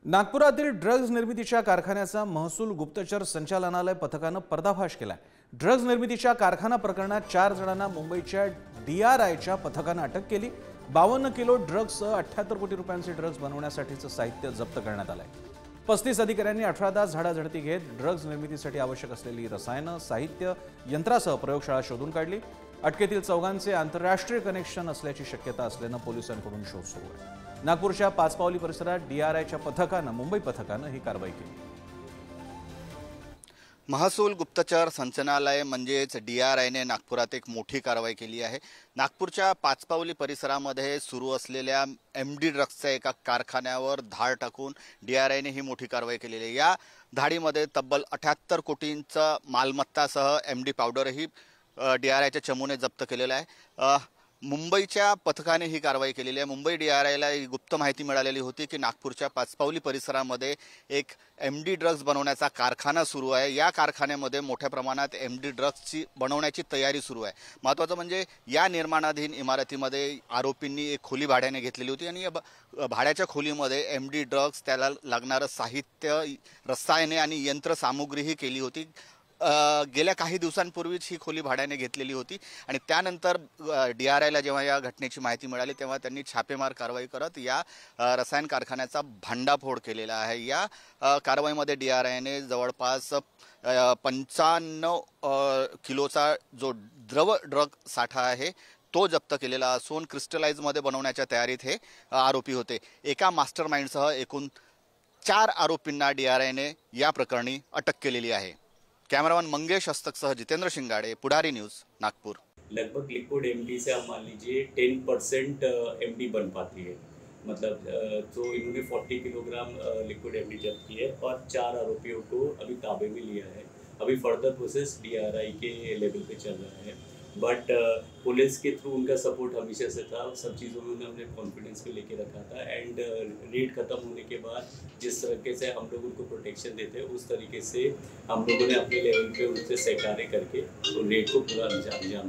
नागपुरातील ड्रग्ज निर्मितीच्या कारखान्याचा महसूल गुप्तचर संचालनालय पथकाने पर्दाफाश केलाय। ड्रग्ज निर्मितीच्या कारखाना प्रकरणात 4 जणांना मुंबईच्या DRIच्या पथकाने अटक केली। 52 किलो ड्रग्जसह 78 कोटी रुपयांचे ड्रग्ज बनवण्यासाठीचे साहित्य जप्त करण्यात आले। 35 अधिकाऱ्यांनी 18 तास झाडाझडती घेत ड्रग्ज निर्मितीसाठी आवश्यक असलेली रसायने, साहित्य, यंत्रासह प्रयोगशाळा शोधून काढली। अटकेतील चौघांचे आंतरराष्ट्रीय कनेक्शन असल्याची शक्यता असल्याने पोलिसांकडून शोध सुरू आहे। नागपूरच्या पाचपावली परिसरात DRIच्या पथकाने मुंबई पथकाने ही कारवाई केली। महसूल गुप्तचर संचालनालय म्हणजेच DRIने नागपुरात एक मोठी कारवाई केली आहे। नागपूरच्या पाचपावली परिसरामध्ये सुरू असलेल्या MD ड्रग्सच्या एका कारखान्यावर धाड टाकून DRIने ही मोठी कारवाई केलेली आहे। या धाडीमध्ये तब्बल 78 कोटींचा मालमत्तासह MD पावडरही DRIच्या चमूने जप्त केलेला आहे। मुंबईच्या पथकाने ही कारवाई केलेली आहे। मुंबई DRIला गुप्त माहिती मिळालेली होती की नागपूरच्या पाचपावली परिसरामध्ये एक MD ड्रग्ज बनवण्याचा कारखाना सुरू आहे। या कारखान्यामध्ये मोठ्या प्रमाणात MD ड्रग्जची बनवण्याची तयारी सुरू आहे। महत्त्वाचं म्हणजे या निर्माणाधीन इमारतीमध्ये आरोपींनी एक खोली भाड्याने घेतलेली होती आणि या भाड्याच्या खोलीमध्ये MD ड्रग्ज, त्याला लागणारं साहित्य, रसायने आणि यंत्रसामुग्रीही केली होती। गेल्या काही दिवसांपूर्वीच ही खोली भाड्याने घेतलेली होती आणि त्यानंतर DRIला जेव्हा या घटनेची माहिती मिळाली तेव्हा त्यांनी छापेमार कारवाई करत या रसायन कारखान्याचा भांडाफोड केलेला आहे। या कारवाईमध्ये DRIने जवळपास 95 किलोचा जो द्रव ड्रग साठा आहे तो जप्त केलेला असून क्रिस्टलाइजमध्ये बनवण्याच्या तयारीत हे आरोपी होते। एका मास्टरमाइंडसह एकूण 4 आरोपींना DRIने या प्रकरणी अटक केलेली आहे। कैमरामैन मंगेश हस्तकसह जितेंद्र शिंगाड़े, पुढारी न्यूज़, नागपुर। लगभग लिक्विड MD से आप मान लीजिए 10% MD बन पाती है। मतलब तो इन्होंने 40 किलोग्राम लिक्विड MD जब्त की है और 4 आरोपियों को अभी ताबे में लिया है। अभी फर्दर प्रोसेस DRI के लेवल पे चल रहा है, बट पुलिस के थ्रू उनका सपोर्ट हमेशा से था। सब चीज़ों में उन्होंने कॉन्फिडेंस पे लेके रखा था एंड रेड ख़त्म होने के बाद जिस तरीके से हम लोग उनको प्रोटेक्शन देते हैं उस तरीके से हम लोगों ने अपने लेवल पे उनसे सहकार्य करके रेड को पूरा अंजाम दिया।